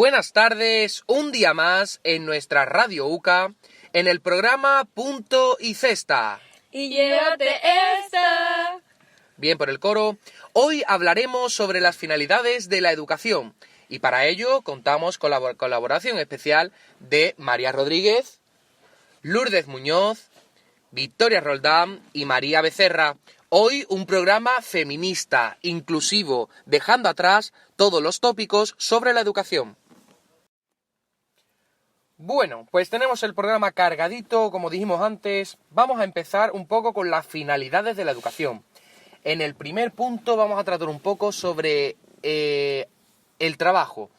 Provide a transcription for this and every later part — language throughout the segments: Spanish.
Buenas tardes, un día más en nuestra Radio UCA, en el programa Punto y Cesta. ¡Y llévate esta! Bien por el coro. Hoy hablaremos sobre las finalidades de la educación y para ello contamos con la colaboración especial de María Rodríguez, Lourdes Muñoz, Victoria Roldán y María Becerra. Hoy un programa feminista, inclusivo, dejando atrás todos los tópicos sobre la educación. Bueno, pues tenemos el programa cargadito, como dijimos antes. Vamos a empezar un poco con las finalidades de la educación. En el primer punto vamos a tratar un poco sobre el trabajo.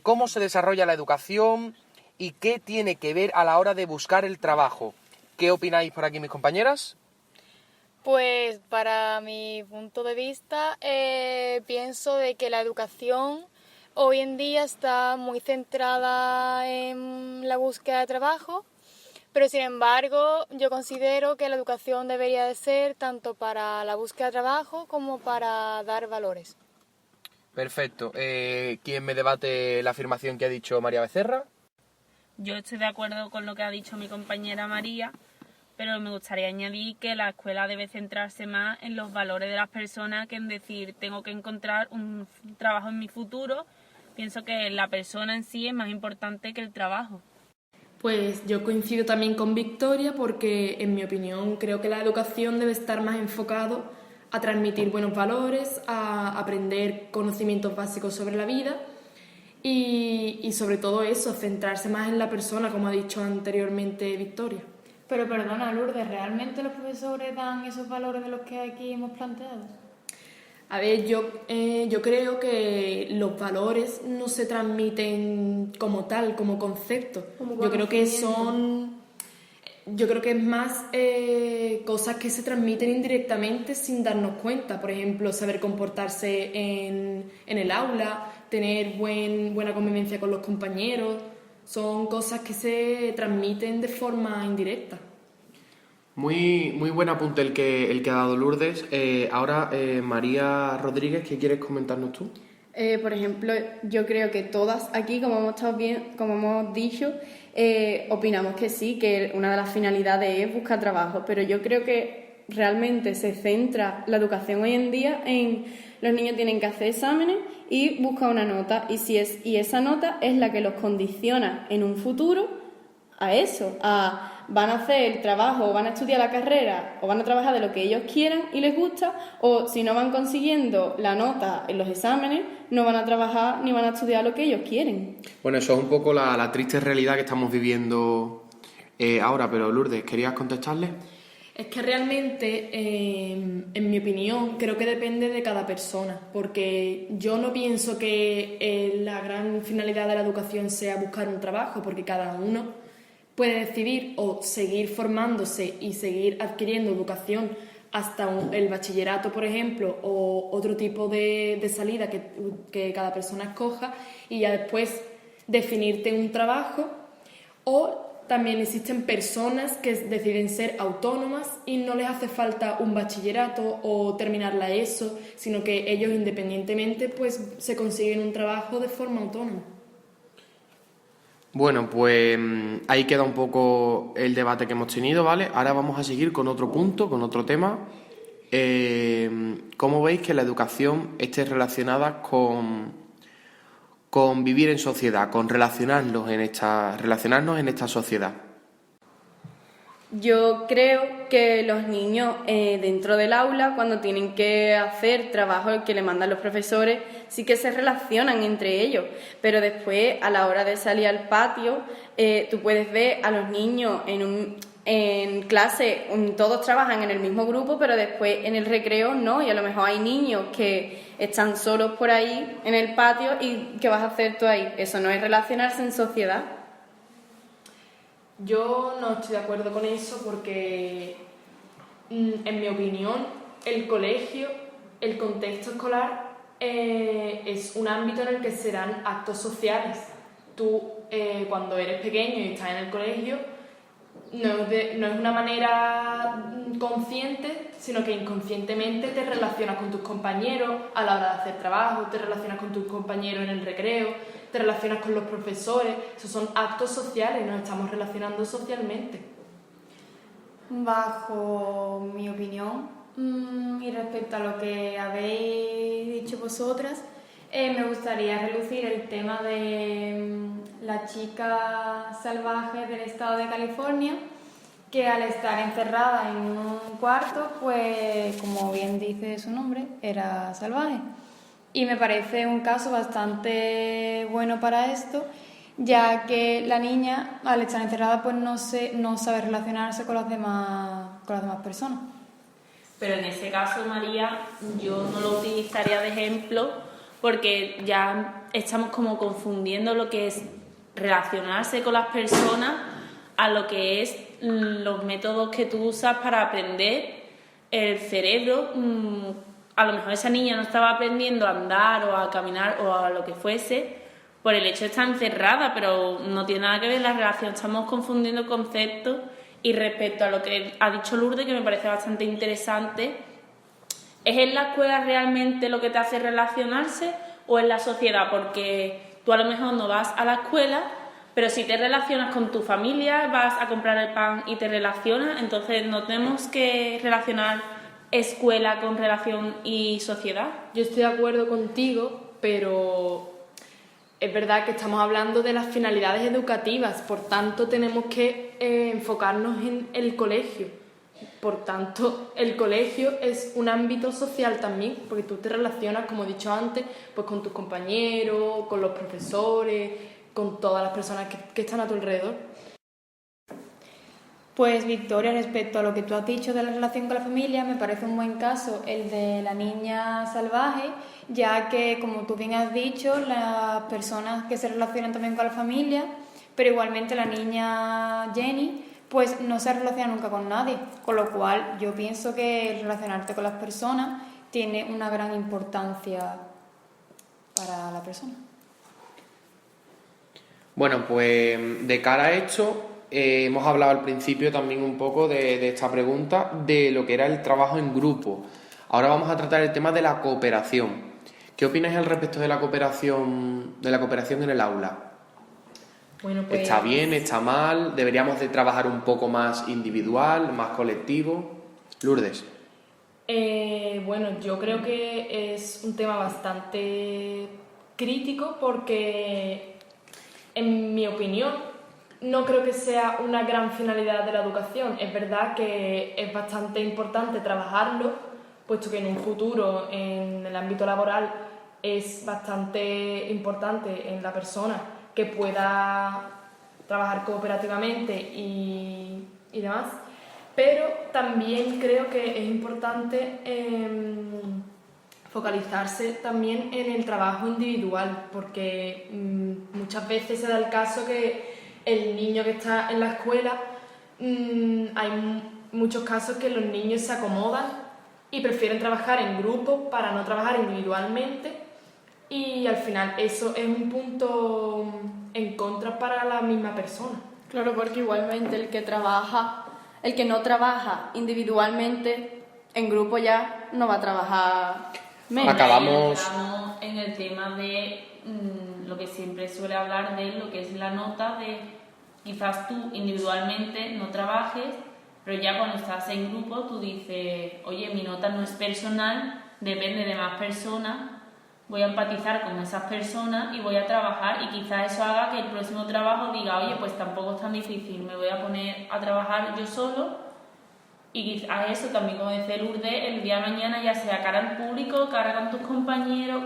Cómo se desarrolla la educación y qué tiene que ver a la hora de buscar el trabajo. ¿Qué opináis por aquí, mis compañeras? Pues para mi punto de vista, pienso de que la educación hoy en día está muy centrada en la búsqueda de trabajo, pero sin embargo yo considero que la educación debería de ser tanto para la búsqueda de trabajo como para dar valores. Perfecto. ¿Quién me debate la afirmación que ha dicho María Becerra? Yo estoy de acuerdo con lo que ha dicho mi compañera María, pero me gustaría añadir que la escuela debe centrarse más en los valores de las personas que en decir tengo que encontrar un trabajo en mi futuro. Pienso que la persona en sí es más importante que el trabajo. Pues yo coincido también con Victoria porque, en mi opinión, creo que la educación debe estar más enfocado a transmitir buenos valores, a aprender conocimientos básicos sobre la vida y sobre todo eso, centrarse más en la persona, como ha dicho anteriormente Victoria. Pero perdona, Lourdes, ¿realmente los profesores dan esos valores de los que aquí hemos planteado? A ver, yo creo que los valores no se transmiten como tal, como concepto. Yo creo que es más cosas que se transmiten indirectamente sin darnos cuenta. Por ejemplo, saber comportarse en el aula, tener buena convivencia con los compañeros. Son cosas que se transmiten de forma indirecta. Muy buen apunte el que ha dado Lourdes. Ahora, María Rodríguez, ¿qué quieres comentarnos tú? Por ejemplo, yo creo que todas aquí, como hemos dicho, opinamos que sí, que una de las finalidades es buscar trabajo, pero yo creo que realmente se centra la educación hoy en día en los niños tienen que hacer exámenes y buscar una nota, y esa nota es la que los condiciona en un futuro a eso, van a hacer el trabajo, o van a estudiar la carrera, o van a trabajar de lo que ellos quieran y les gusta, o si no van consiguiendo la nota en los exámenes, no van a trabajar ni van a estudiar lo que ellos quieren. Bueno, eso es un poco la triste realidad que estamos viviendo ahora, pero Lourdes, ¿querías contestarle? Es que realmente, en mi opinión, creo que depende de cada persona, porque yo no pienso que la gran finalidad de la educación sea buscar un trabajo, porque cada uno puede decidir o seguir formándose y seguir adquiriendo educación hasta el bachillerato, por ejemplo, o otro tipo de salida que cada persona escoja y ya después definirte un trabajo. O también existen personas que deciden ser autónomas y no les hace falta un bachillerato o terminar la ESO, sino que ellos independientemente pues se consiguen un trabajo de forma autónoma. Bueno, pues ahí queda un poco el debate que hemos tenido, ¿vale? Ahora vamos a seguir con otro punto, con otro tema. ¿Cómo veis que la educación esté relacionada con vivir en sociedad, con relacionarnos en esta sociedad? Yo creo que los niños dentro del aula, cuando tienen que hacer trabajo que le mandan los profesores, sí que se relacionan entre ellos, pero después a la hora de salir al patio, tú puedes ver a los niños en clase, todos trabajan en el mismo grupo, pero después en el recreo no, y a lo mejor hay niños que están solos por ahí en el patio y ¿qué vas a hacer tú ahí? Eso no es relacionarse en sociedad. Yo no estoy de acuerdo con eso porque, en mi opinión, el colegio, el contexto escolar es un ámbito en el que se dan actos sociales. Tú, cuando eres pequeño y estás en el colegio, no es una manera consciente, sino que inconscientemente te relacionas con tus compañeros a la hora de hacer trabajo, te relacionas con tus compañeros en el recreo. te relacionas con los profesores, esos son actos sociales, nos estamos relacionando socialmente. Bajo mi opinión y respecto a lo que habéis dicho vosotras, me gustaría relucir el tema de la chica salvaje del estado de California, que al estar encerrada en un cuarto, pues como bien dice su nombre, era salvaje. Y me parece un caso bastante bueno para esto, ya que la niña, al estar encerrada, pues no sabe relacionarse con las demás personas. Pero en ese caso, María, yo no lo utilizaría de ejemplo porque ya estamos como confundiendo lo que es relacionarse con las personas a lo que es los métodos que tú usas para aprender. El cerebro, a lo mejor esa niña no estaba aprendiendo a andar o a caminar o a lo que fuese por el hecho de estar encerrada, pero no tiene nada que ver la relación, estamos confundiendo conceptos. Y respecto a lo que ha dicho Lourdes, que me parece bastante interesante, ¿es en la escuela realmente lo que te hace relacionarse o en la sociedad? Porque tú a lo mejor no vas a la escuela, pero si te relacionas con tu familia, vas a comprar el pan y te relacionas, entonces no tenemos que relacionar escuela con relación y sociedad. Yo estoy de acuerdo contigo, pero es verdad que estamos hablando de las finalidades educativas, por tanto tenemos que enfocarnos en el colegio. Por tanto, el colegio es un ámbito social también, porque tú te relacionas, como he dicho antes, pues con tus compañeros, con los profesores, con todas las personas que están a tu alrededor. Pues Victoria, respecto a lo que tú has dicho de la relación con la familia, me parece un buen caso el de la niña salvaje, ya que, como tú bien has dicho, las personas que se relacionan también con la familia, pero igualmente la niña Jenny, pues no se relaciona nunca con nadie, con lo cual yo pienso que relacionarte con las personas tiene una gran importancia para la persona. Bueno, pues de cara a esto, hemos hablado al principio también un poco de esta pregunta, de lo que era el trabajo en grupo. Ahora vamos a tratar el tema de la cooperación. ¿Qué opináis al respecto de la cooperación en el aula? Bueno, pues, ¿Está bien? ¿Está mal? ¿Deberíamos de trabajar un poco más individual, más colectivo? Lourdes. Bueno, yo creo que es un tema bastante crítico porque, en mi opinión, no creo que sea una gran finalidad de la educación. Es verdad que es bastante importante trabajarlo, puesto que en un futuro, en el ámbito laboral, es bastante importante en la persona que pueda trabajar cooperativamente y demás. Pero también creo que es importante focalizarse también en el trabajo individual, porque muchas veces se da el caso que el niño que está en la escuela, hay muchos casos que los niños se acomodan y prefieren trabajar en grupo para no trabajar individualmente, y al final eso es un punto en contra para la misma persona. Claro, porque igualmente el que no trabaja individualmente, en grupo ya no va a trabajar menos. Acabamos en el tema de lo que siempre suele hablar de lo que es la nota, de quizás tú individualmente no trabajes, pero ya cuando estás en grupo tú dices, oye, mi nota no es personal, depende de más personas, voy a empatizar con esas personas y voy a trabajar, y quizás eso haga que el próximo trabajo diga, oye, pues tampoco es tan difícil, me voy a poner a trabajar yo solo, y quizás eso también, como dice Lourdes, el día de mañana, ya sea cara al público, cara con tus compañeros,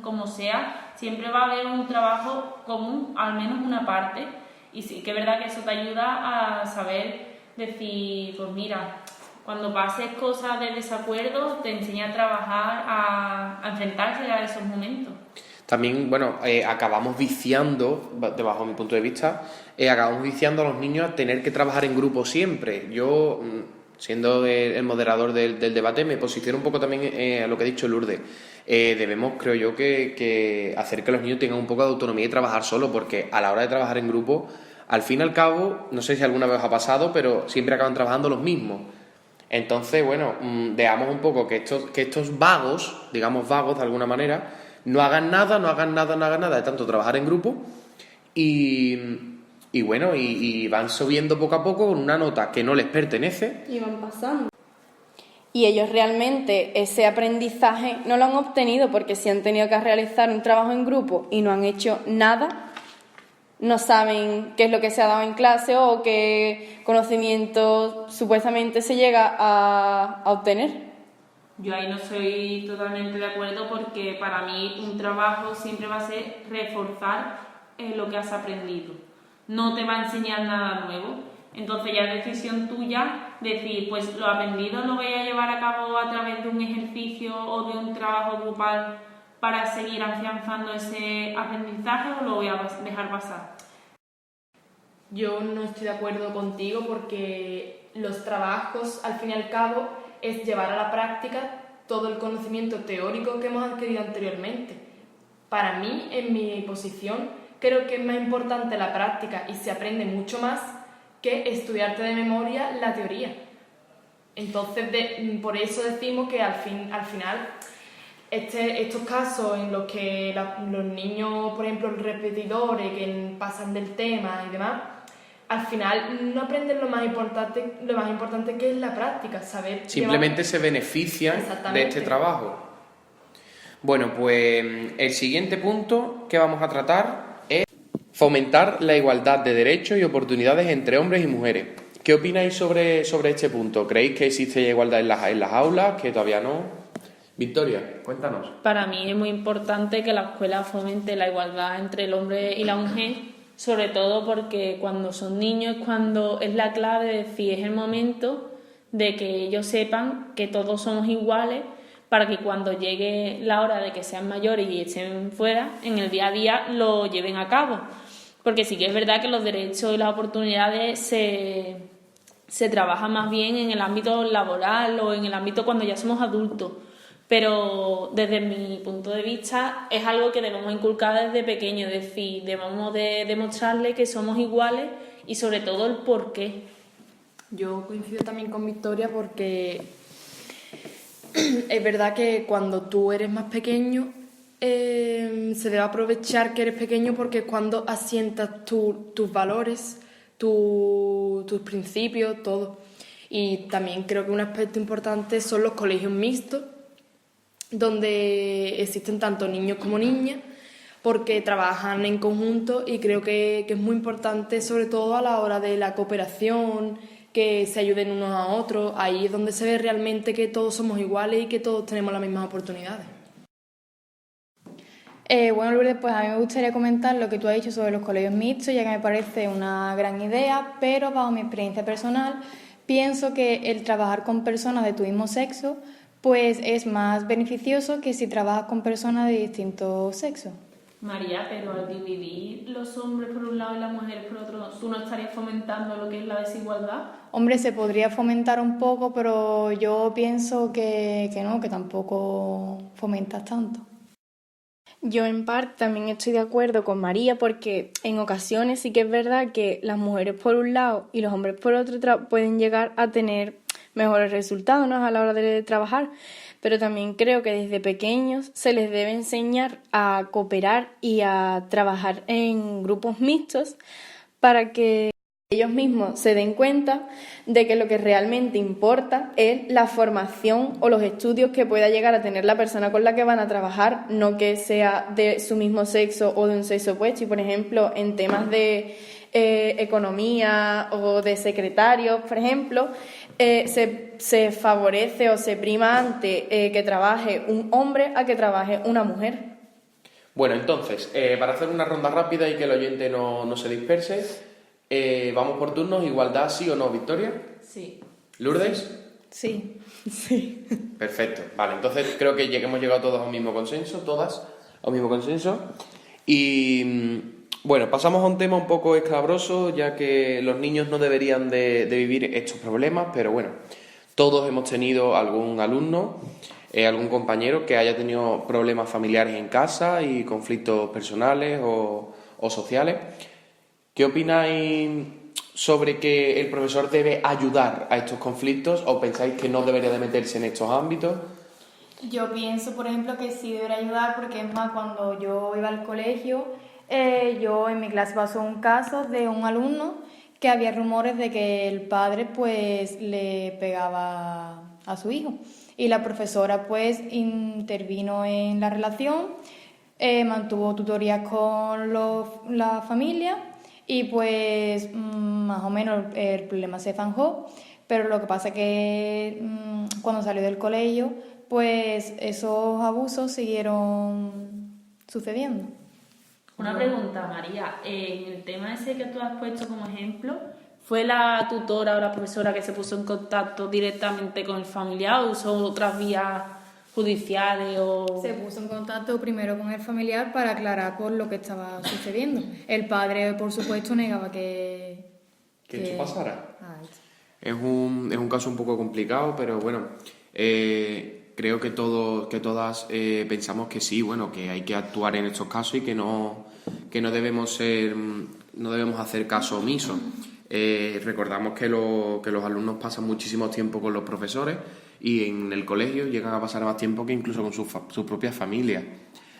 como sea, siempre va a haber un trabajo común, al menos una parte, y sí que es verdad que eso te ayuda a saber decir, pues mira, cuando pases cosas de desacuerdo, te enseña a trabajar, a enfrentarse a esos momentos. también, bueno, acabamos viciando, bajo mi punto de vista, acabamos viciando a los niños a tener que trabajar en grupo siempre. Yo, siendo el moderador del debate, me posiciono un poco también a lo que ha dicho Lourdes. Debemos, creo yo, que hacer que los niños tengan un poco de autonomía y trabajar solo, porque a la hora de trabajar en grupo, al fin y al cabo, no sé si alguna vez os ha pasado, pero siempre acaban trabajando los mismos. Entonces, bueno, veamos un poco que estos vagos, digamos vagos de alguna manera, no hagan nada, no hagan nada, no hagan nada, de tanto trabajar en grupo y bueno, y van subiendo poco a poco con una nota que no les pertenece. Y van pasando. Y ellos realmente ese aprendizaje no lo han obtenido porque si han tenido que realizar un trabajo en grupo y no han hecho nada, no saben qué es lo que se ha dado en clase o qué conocimiento supuestamente se llega a obtener. Yo ahí no estoy totalmente de acuerdo porque para mí un trabajo siempre va a ser reforzar lo que has aprendido. No te va a enseñar nada nuevo. Entonces ya es decisión tuya decir, pues lo aprendido lo voy a llevar a cabo a través de un ejercicio o de un trabajo grupal para seguir afianzando ese aprendizaje o lo voy a dejar pasar. Yo no estoy de acuerdo contigo porque los trabajos, al fin y al cabo, es llevar a la práctica todo el conocimiento teórico que hemos adquirido anteriormente. Para mí, en mi posición, creo que es más importante la práctica y se aprende mucho más que estudiarte de memoria la teoría. Entonces, por eso decimos que al final, estos casos en los que los niños, por ejemplo, repetidores que pasan del tema y demás, al final no aprenden lo más importante que es la práctica, saber simplemente se benefician de este trabajo. Bueno, pues el siguiente punto que vamos a tratar es fomentar la igualdad de derechos y oportunidades entre hombres y mujeres. ¿Qué opináis sobre este punto? ¿Creéis que existe igualdad en las aulas? ¿Que todavía no? Victoria, cuéntanos. Para mí es muy importante que la escuela fomente la igualdad entre el hombre y la mujer, sobre todo porque cuando son niños cuando es la clave de decir, es el momento de que ellos sepan que todos somos iguales para que cuando llegue la hora de que sean mayores y estén fuera, en el día a día lo lleven a cabo. Porque sí que es verdad que los derechos y las oportunidades se trabajan más bien en el ámbito laboral o en el ámbito cuando ya somos adultos. Pero desde mi punto de vista es algo que debemos inculcar desde pequeño, es decir, debemos de demostrarle que somos iguales y sobre todo el por qué. Yo coincido también con Victoria porque es verdad que cuando tú eres más pequeño se debe aprovechar que eres pequeño porque es cuando asientas tus valores, tus principios, todo. Y también creo que un aspecto importante son los colegios mixtos, donde existen tanto niños como niñas, porque trabajan en conjunto y creo que es muy importante, sobre todo a la hora de la cooperación, que se ayuden unos a otros. Ahí es donde se ve realmente que todos somos iguales y que todos tenemos las mismas oportunidades. Bueno, Lourdes, pues a mí me gustaría comentar lo que tú has dicho sobre los colegios mixtos, ya que me parece una gran idea, pero bajo mi experiencia personal pienso que el trabajar con personas de tu mismo sexo pues es más beneficioso que si trabajas con personas de distinto sexo. María, pero al dividir los hombres por un lado y las mujeres por otro, ¿tú no estarías fomentando lo que es la desigualdad? Hombre, se podría fomentar un poco, pero yo pienso que no, que tampoco fomentas tanto. Yo en parte también estoy de acuerdo con María porque en ocasiones sí que es verdad que las mujeres por un lado y los hombres por otro pueden llegar a tener mejores resultados, ¿no?, a la hora de trabajar, pero también creo que desde pequeños se les debe enseñar a cooperar y a trabajar en grupos mixtos para que ellos mismos se den cuenta de que lo que realmente importa es la formación o los estudios que pueda llegar a tener la persona con la que van a trabajar, no que sea de su mismo sexo o de un sexo opuesto. Y por ejemplo, en temas de economía o de secretarios, por ejemplo, se favorece o se prima antes que trabaje un hombre a que trabaje una mujer. Bueno, entonces, para hacer una ronda rápida y que el oyente no se disperse, vamos por turnos, igualdad, ¿sí o no, Victoria? Sí. ¿Lourdes? Sí. Perfecto, vale, entonces creo que hemos llegado todos a un mismo consenso, todas a un mismo consenso. Y bueno, pasamos a un tema un poco escabroso, ya que los niños no deberían de vivir estos problemas, pero bueno, todos hemos tenido algún alumno, algún compañero que haya tenido problemas familiares en casa y conflictos personales o sociales. ¿Qué opináis sobre que el profesor debe ayudar a estos conflictos o pensáis que no debería de meterse en estos ámbitos? Yo pienso, por ejemplo, que sí debería ayudar porque es más, cuando yo iba al colegio, yo en mi clase pasó un caso de un alumno que había rumores de que el padre pues le pegaba a su hijo y la profesora pues intervino en la relación, mantuvo tutorías con la familia y pues más o menos el problema se zanjó, pero lo que pasa es que cuando salió del colegio pues esos abusos siguieron sucediendo. Una pregunta, María. En el tema ese que tú has puesto como ejemplo, ¿fue la tutora o la profesora que se puso en contacto directamente con el familiar o usó otras vías judiciales o...? Se puso en contacto primero con el familiar para aclarar por lo que estaba sucediendo. El padre, por supuesto, negaba que eso pasara. Ah, Es un caso un poco complicado, pero bueno, creo que todas pensamos que sí, bueno, que hay que actuar en estos casos y que no debemos hacer caso omiso. Recordamos que los alumnos pasan muchísimo tiempo con los profesores y en el colegio llegan a pasar más tiempo que incluso con sus propias familias.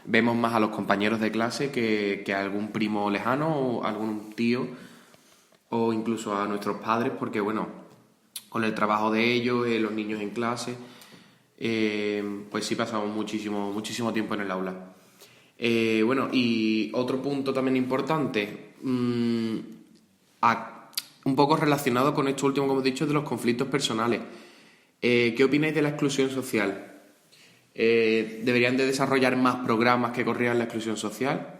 Vemos más a los compañeros de clase que a algún primo lejano o algún tío o incluso a nuestros padres, porque bueno, con el trabajo de ellos, los niños en clase, pues sí pasamos muchísimo tiempo en el aula. Bueno, y otro punto también importante, un poco relacionado con esto último que hemos dicho de los conflictos personales. ¿Qué opináis de la exclusión social? ¿Deberían de desarrollar más programas que corrieran la exclusión social?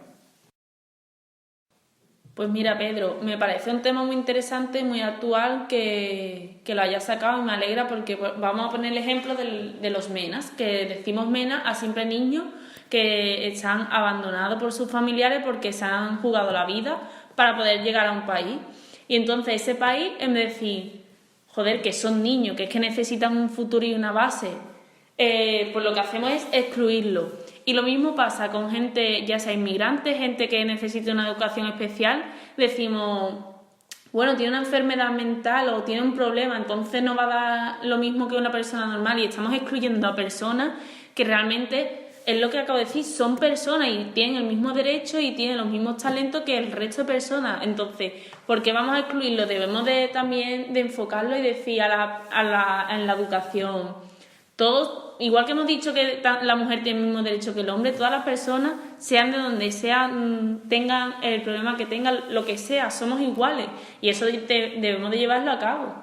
Pues mira, Pedro, me parece un tema muy interesante, muy actual, que lo hayas sacado y me alegra porque vamos a poner el ejemplo de los MENAs, que decimos MENA a siempre niños que están abandonados por sus familiares porque se han jugado la vida para poder llegar a un país. Y entonces ese país, en vez de decir, joder, que son niños, que es que necesitan un futuro y una base, pues lo que hacemos es excluirlo. Y lo mismo pasa con gente, ya sea inmigrante, gente que necesita una educación especial. Decimos, bueno, tiene una enfermedad mental o tiene un problema, entonces no va a dar lo mismo que una persona normal. Y estamos excluyendo a personas que realmente, es lo que acabo de decir, son personas y tienen el mismo derecho y tienen los mismos talentos que el resto de personas. Entonces, ¿por qué vamos a excluirlo? Debemos también de enfocarlo y decir en la educación. Todos, igual que hemos dicho que la mujer tiene el mismo derecho que el hombre, todas las personas, sean de donde sean, tengan el problema que tengan, lo que sea, somos iguales y eso debemos de llevarlo a cabo.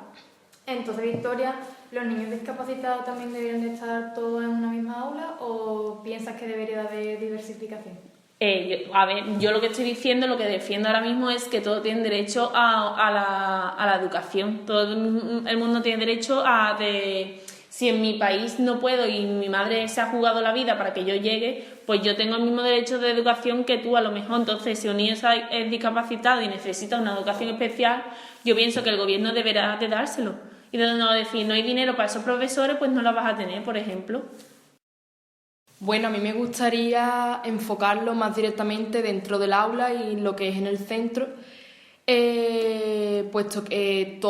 Entonces, Victoria, ¿los niños discapacitados también deberían de estar todos en una misma aula o piensas que debería haber diversificación? Yo lo que estoy diciendo, lo que defiendo ahora mismo es que todos tienen derecho a la educación, todo el mundo tiene derecho si en mi país no puedo y mi madre se ha jugado la vida para que yo llegue, pues yo tengo el mismo derecho de educación que tú a lo mejor. Entonces, si un niño es discapacitado y necesita una educación especial, yo pienso que el gobierno deberá de dárselo. Y de no decir, no hay dinero para esos profesores, pues no la vas a tener, por ejemplo. Bueno, a mí me gustaría enfocarlo más directamente dentro del aula y lo que es en el centro, puesto que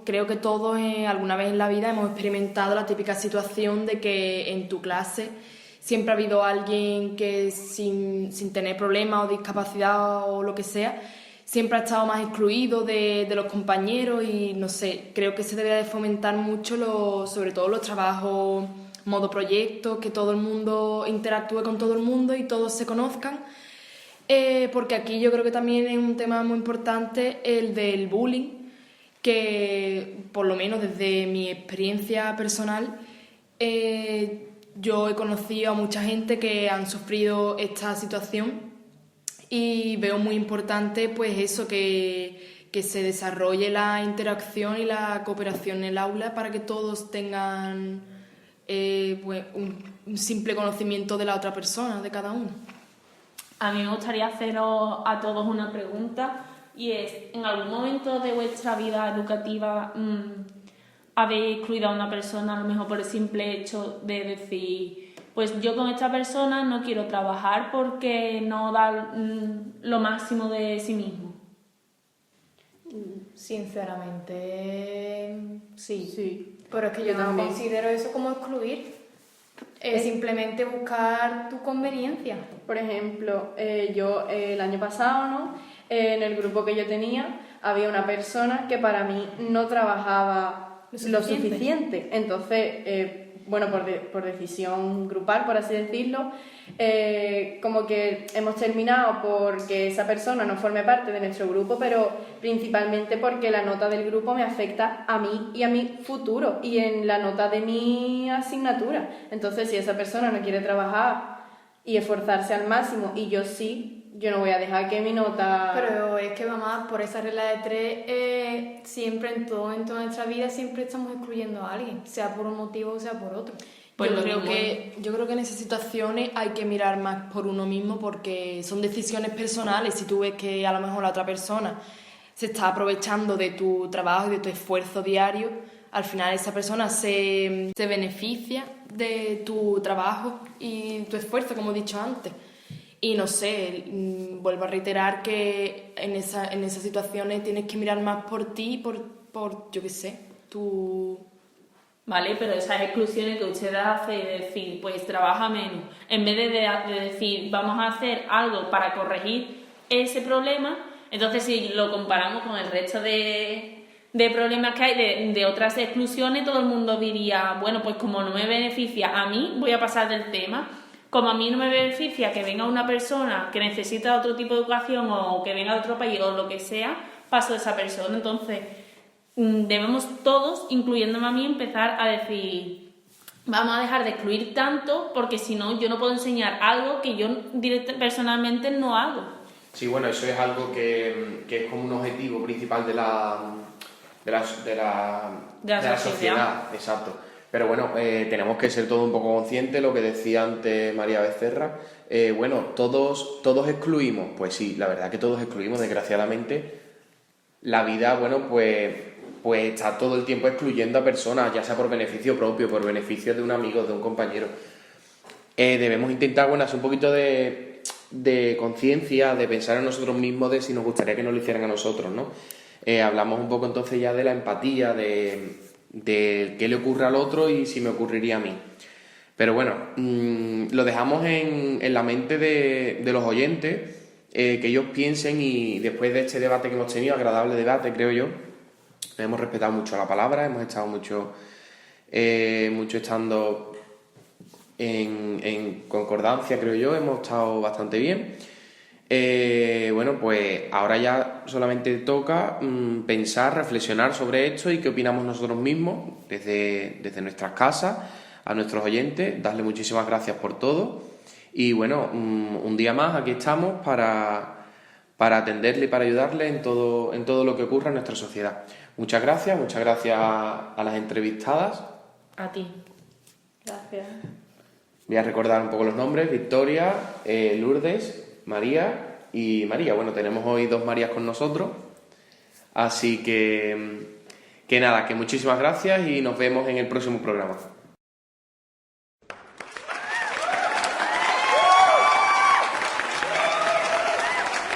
creo que todos alguna vez en la vida hemos experimentado la típica situación de que en tu clase siempre ha habido alguien que sin tener problemas o discapacidad o lo que sea, siempre ha estado más excluido de los compañeros y no sé, creo que se debería de fomentar mucho sobre todo los trabajos modo proyecto, que todo el mundo interactúe con todo el mundo y todos se conozcan. Porque aquí yo creo que también es un tema muy importante el del bullying, que por lo menos desde mi experiencia personal yo he conocido a mucha gente que han sufrido esta situación y veo muy importante pues eso, que se desarrolle la interacción y la cooperación en el aula para que todos tengan pues un simple conocimiento de la otra persona, de cada uno. A mí me gustaría haceros a todos una pregunta y es, ¿en algún momento de vuestra vida educativa habéis excluido a una persona a lo mejor por el simple hecho de decir, pues yo con esta persona no quiero trabajar porque no da lo máximo de sí mismo? Sinceramente, sí. Sí. Pero es que yo no considero eso como excluir. Es simplemente buscar tu conveniencia. Por ejemplo, yo el año pasado, ¿no? En el grupo que yo tenía había una persona que para mí no trabajaba lo suficiente. Entonces, bueno, por decisión grupal, por así decirlo, como que hemos terminado porque esa persona no forme parte de nuestro grupo, pero principalmente porque la nota del grupo me afecta a mí y a mi futuro y en la nota de mi asignatura. Entonces, si esa persona no quiere trabajar y esforzarse al máximo y yo sí, yo no voy a dejar que mi nota... Pero es que, mamá, por esa regla de 3, siempre en toda nuestra vida siempre estamos excluyendo a alguien, sea por un motivo o sea por otro. Pues yo creo que en esas situaciones hay que mirar más por uno mismo porque son decisiones personales. Si tú ves que a lo mejor la otra persona se está aprovechando de tu trabajo y de tu esfuerzo diario, al final esa persona se beneficia de tu trabajo y tu esfuerzo, como he dicho antes. Y no sé, vuelvo a reiterar que en esas situaciones tienes que mirar más por ti, por yo qué sé, tu... Vale, pero esas exclusiones que usted hace de decir, pues trabaja menos, en vez de decir, vamos a hacer algo para corregir ese problema, entonces si lo comparamos con el resto de problemas que hay, de otras exclusiones, todo el mundo diría, bueno, pues como no me beneficia a mí, voy a pasar del tema. Como a mí no me beneficia que venga una persona que necesita otro tipo de educación o que venga de otro país o lo que sea, paso de esa persona. Entonces, debemos todos, incluyéndome a mí, empezar a decir, vamos a dejar de excluir tanto porque si no, yo no puedo enseñar algo que yo personalmente no hago. Sí, bueno, eso es algo que es como un objetivo principal de la sociedad. Exacto. Pero bueno, tenemos que ser todos un poco conscientes, lo que decía antes María Becerra. Bueno, todos excluimos, pues sí, la verdad que todos excluimos, desgraciadamente. La vida, bueno, pues está todo el tiempo excluyendo a personas, ya sea por beneficio propio, por beneficio de un amigo, de un compañero. Debemos intentar, bueno, hacer un poquito de conciencia, de pensar en nosotros mismos, de si nos gustaría que nos lo hicieran a nosotros, ¿no? Hablamos un poco entonces ya de la empatía, de qué le ocurre al otro y si me ocurriría a mí. Pero bueno, lo dejamos en la mente de los oyentes, que ellos piensen, y después de este debate que hemos tenido, agradable debate creo yo, hemos respetado mucho la palabra, hemos estado mucho estando en concordancia, creo yo, hemos estado bastante bien. Bueno, pues ahora ya solamente toca pensar, reflexionar sobre esto y qué opinamos nosotros mismos desde nuestras casas, a nuestros oyentes, darle muchísimas gracias por todo y bueno, un día más aquí estamos para atenderle y para ayudarle en todo lo que ocurra en nuestra sociedad. Muchas gracias a las entrevistadas. A ti. Gracias. Voy a recordar un poco los nombres: Victoria, Lourdes, María y María. Bueno, tenemos hoy 2 Marías con nosotros, así que nada, que muchísimas gracias y nos vemos en el próximo programa.